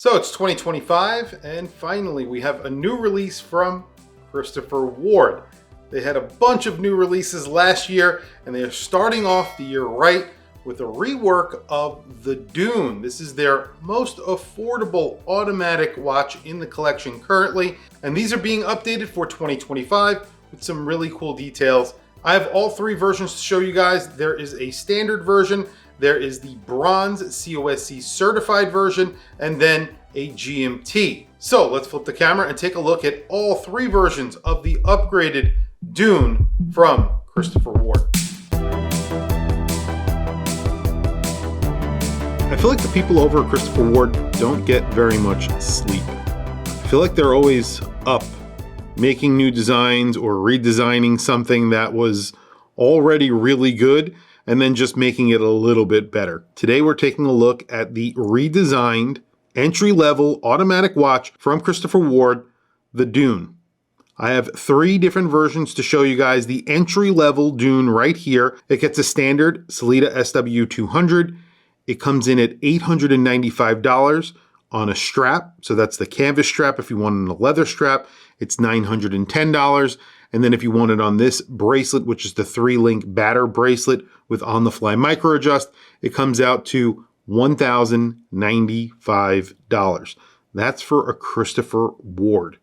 So it's 2025, and finally we have a new release from Christopher Ward. They had a bunch of new releases last year, and they are starting off the year right with a rework of the Dune. This is their most affordable automatic watch in the collection currently, and these are being updated for 2025 with some really cool details. I have all three versions to show you guys. There is a standard version, there is the bronze COSC certified version, and then a GMT. So let's flip the camera and take a look at all three versions of the upgraded Dune from Christopher Ward. I feel like the people over at Christopher Ward don't get very much sleep. I feel like they're always up making new designs or redesigning something that was already really good and then just making it a little bit better. Today we're taking a look at the redesigned entry-level automatic watch from Christopher Ward, the Dune. I have three different versions to show you guys. The entry-level Dune right here. It gets a standard Sellita SW200. It comes in at $895 on a strap. So that's the canvas strap. If you want a leather strap, it's $910. And then if you want it on this bracelet, which is the 3-link batter bracelet with on-the-fly micro adjust, it comes out to $1,095. That's for a Christopher Ward.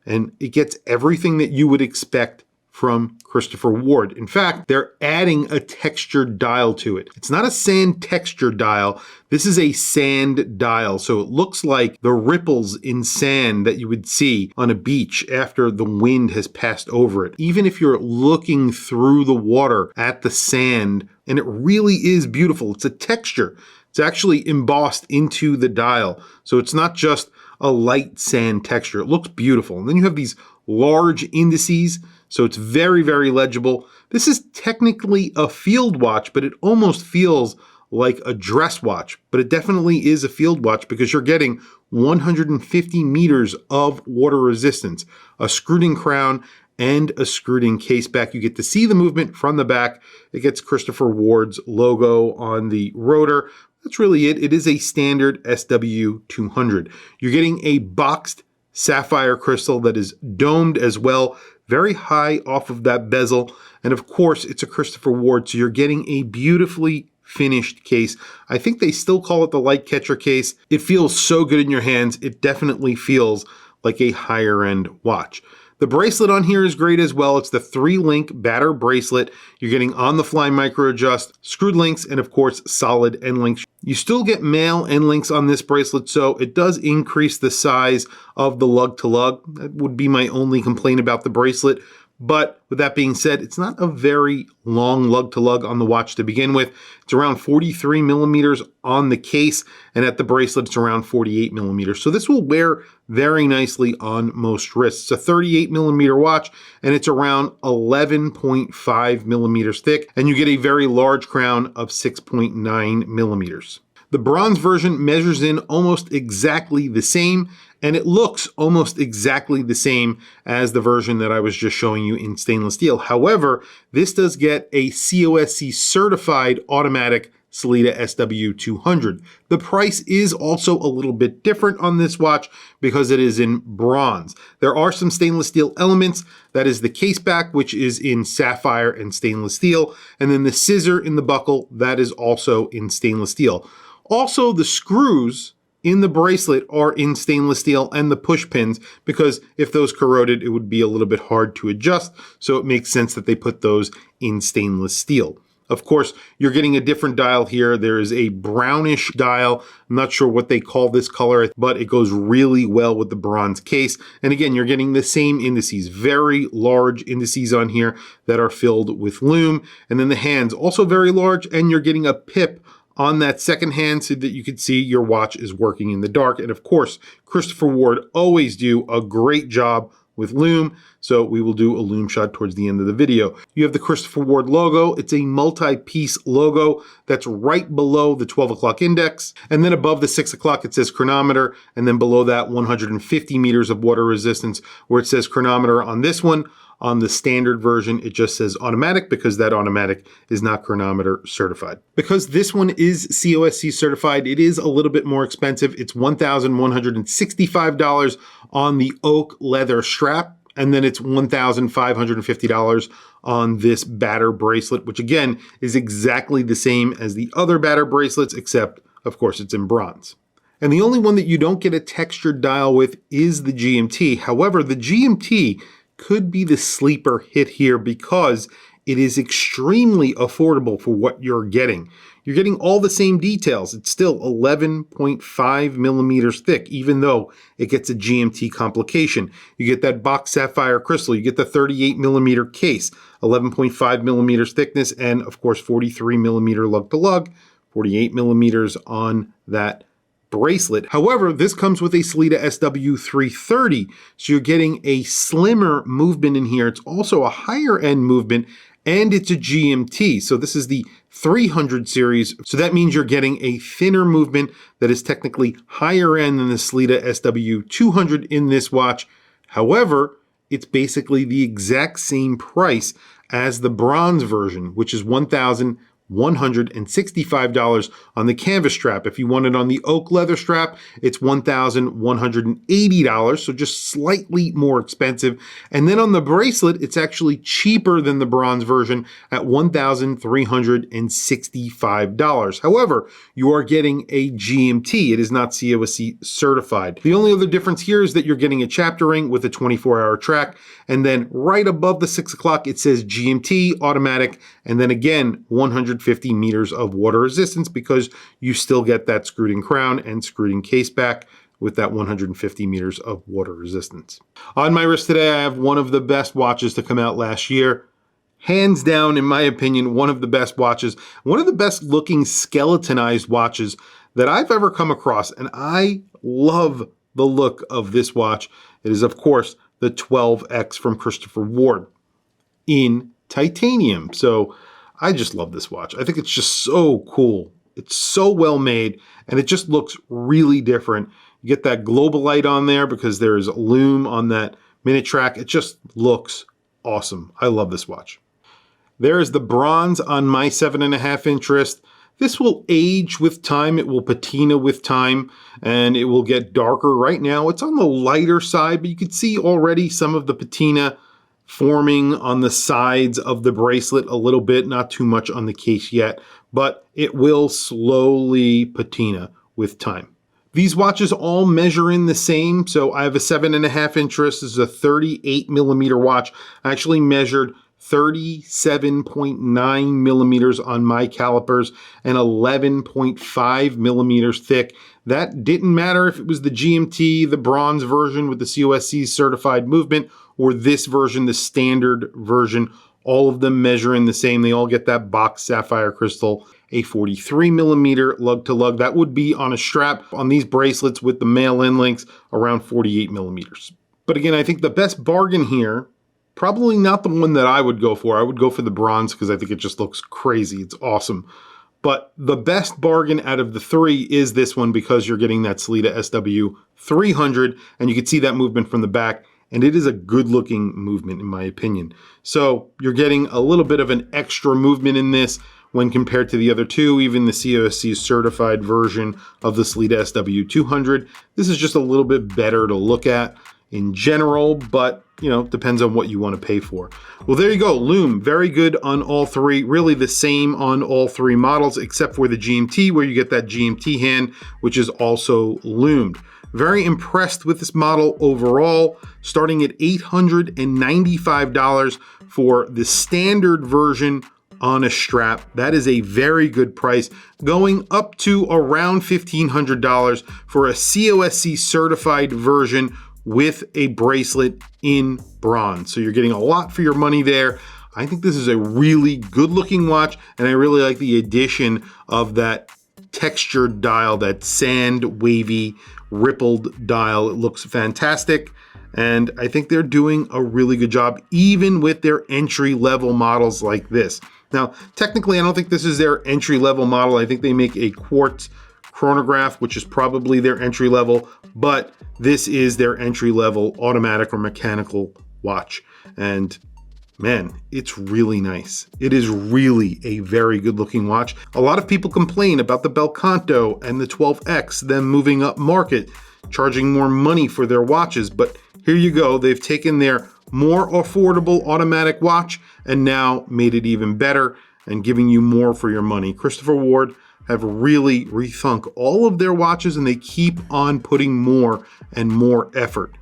And it gets everything that you would expect from Christopher Ward. In fact, they're adding a textured dial to it. It's not a sand texture dial. This is a sand dial. So it looks like the ripples in sand that you would see on a beach after the wind has passed over it. Even if you're looking through the water at the sand, and it really is beautiful. It's a texture. It's actually embossed into the dial. So it's not just a light sand texture. It looks beautiful. And then you have these large indices. So it's very, very legible. This is technically a field watch, but it almost feels like a dress watch. But it definitely is a field watch because you're getting 150 meters of water resistance, a screwed-in crown, and a screwed-in case back. You get to see the movement from the back. It gets Christopher Ward's logo on the rotor. That's really it. It is a standard SW200. You're getting a boxed sapphire crystal that is domed as well, very high off of that bezel. And of course, it's a Christopher Ward, so you're getting a beautifully finished case. I think they still call it the light catcher case. It feels so good in your hands. It definitely feels like a higher end watch. The bracelet on here is great as well. It's the 3-link batter bracelet. You're getting on-the-fly micro adjust, screwed links, and of course, solid end links. You still get male end links on this bracelet, so it does increase the size of the lug to lug. That would be my only complaint about the bracelet. But with that being said, it's not a very long lug to lug on the watch to begin with. It's around 43 millimeters on the case, and at the bracelet, it's around 48 millimeters. So this will wear very nicely on most wrists. It's a 38 millimeter watch, and it's around 11.5 millimeters thick, and you get a very large crown of 6.9 millimeters. The bronze version measures in almost exactly the same, and it looks almost exactly the same as the version that I was just showing you in stainless steel. However, this does get a COSC certified automatic Sellita SW200. The price is also a little bit different on this watch because it is in bronze. There are some stainless steel elements. That is the case back, which is in sapphire and stainless steel, and then the scissor in the buckle, that is also in stainless steel. Also, the screws in the bracelet are in stainless steel, and the push pins, because if those corroded, it would be a little bit hard to adjust. So it makes sense that they put those in stainless steel. Of course, you're getting a different dial here. There is a brownish dial. I'm not sure what they call this color, but it goes really well with the bronze case. And again, you're getting the same indices, very large indices on here that are filled with lume. And then the hands also very large, and you're getting a pip on that second hand so that you can see your watch is working in the dark. And of course, Christopher Ward always do a great job with lume, so we will do a lume shot towards the end of the video. You have the Christopher Ward logo. It's a multi-piece logo that's right below the 12 o'clock index, and then above the 6 o'clock it says chronometer, and then below that 150 meters of water resistance where it says chronometer on this one. On the standard version, it just says automatic because that automatic is not chronometer certified. Because this one is COSC certified, it is a little bit more expensive. It's $1,165 on the oak leather strap, and then it's $1,550 on this batter bracelet, which again is exactly the same as the other batter bracelets, except of course it's in bronze. And the only one that you don't get a textured dial with is the GMT. However, the GMT could be the sleeper hit here because it is extremely affordable for what you're getting. You're getting all the same details. It's still 11.5 millimeters thick, even though it gets a GMT complication. You get that box sapphire crystal. You get the 38 millimeter case, 11.5 millimeters thickness, and of course 43 millimeter lug to lug, 48 millimeters on that bracelet. However, this comes with a Sellita SW330, so you're getting a slimmer movement in here. It's also a higher end movement, and it's a GMT. So this is the 300 series. So that means you're getting a thinner movement that is technically higher end than the Sellita SW200 in this watch. However, it's basically the exact same price as the bronze version, which is $1,165 on the canvas strap. If you want it on the oak leather strap, it's $1,180, so just slightly more expensive. And then on the bracelet, it's actually cheaper than the bronze version at $1,365. However, you are getting a GMT. It is not COSC certified. The only other difference here is that you're getting a chapter ring with a 24-hour track, and then right above the 6 o'clock, it says GMT automatic, and then again, 150 meters of water resistance because you still get that screwed in crown and screwed in case back with that 150 meters of water resistance. On my wrist today, I have one of the best watches to come out last year. Hands down, in my opinion, one of the best watches, one of the best looking skeletonized watches that I've ever come across. And I love the look of this watch. It is, of course, the 12X from Christopher Ward in titanium. So I just love this watch. I think it's just so cool. It's so well made, and it just looks really different. You get that global light on there because there's a lume on that minute track. It just looks awesome. I love this watch. There's the bronze on my 7.5 inch wrist. This will age with time. It will patina with time, and it will get darker. Right now, it's on the lighter side, but you can see already some of the patina forming on the sides of the bracelet a little bit, not too much on the case yet, but it will slowly patina with time. These watches all measure in the same. So I have a 7.5 inch wrist. This is a 38 millimeter watch. I actually measured 37.9 millimeters on my calipers and 11.5 millimeters thick. That didn't matter if it was the GMT, the bronze version with the COSC certified movement, or this version, the standard version. All of them measuring the same. They all get that box sapphire crystal, a 43 millimeter lug to lug. That would be on a strap on these bracelets with the mail-in links around 48 millimeters. But again, I think the best bargain here, probably not the one that I would go for. I would go for the bronze because I think it just looks crazy. It's awesome. But the best bargain out of the three is this one because you're getting that Sellita SW300, and you can see that movement from the back. And it is a good looking movement in my opinion. So you're getting a little bit of an extra movement in this when compared to the other two, even the COSC certified version of the Sellita SW200. This is just a little bit better to look at in general, but you know, depends on what you want to pay for. Well, there you go. Lume, very good on all three. Really the same on all three models, except for the GMT, where you get that GMT hand, which is also lumed. Very impressed with this model overall, starting at $895 for the standard version on a strap. That is a very good price, going up to around $1,500 for a COSC certified version with a bracelet in bronze. So you're getting a lot for your money there. I think this is a really good looking watch, and I really like the addition of that textured dial, that sand wavy rippled dial. It looks fantastic, and I think they're doing a really good job even with their entry level models like this. Now, technically, I don't think this is their entry level model. I think they make a quartz chronograph, which is probably their entry level, but this is their entry level automatic or mechanical watch. And man, it's really nice. It is really a very good looking watch. A lot of people complain about the Belcanto and the 12X, them moving up market, charging more money for their watches. But here you go. They've taken their more affordable automatic watch and now made it even better and giving you more for your money. Christopher Ward have really rethunk all of their watches, and they keep on putting more and more effort.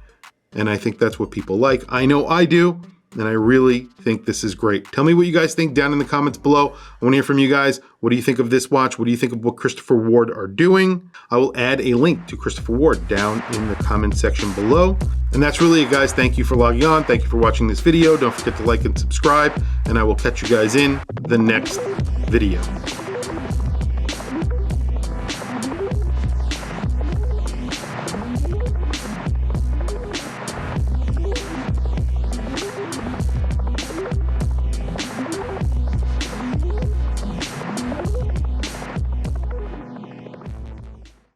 And I think that's what people like. I know I do. And I really think this is great. Tell me what you guys think down in the comments below. I want to hear from you guys. What do you think of this watch? What do you think of what Christopher Ward are doing? I will add a link to Christopher Ward down in the comment section below. And that's really it, guys. Thank you for logging on. Thank you for watching this video. Don't forget to like and subscribe. And I will catch you guys in the next video.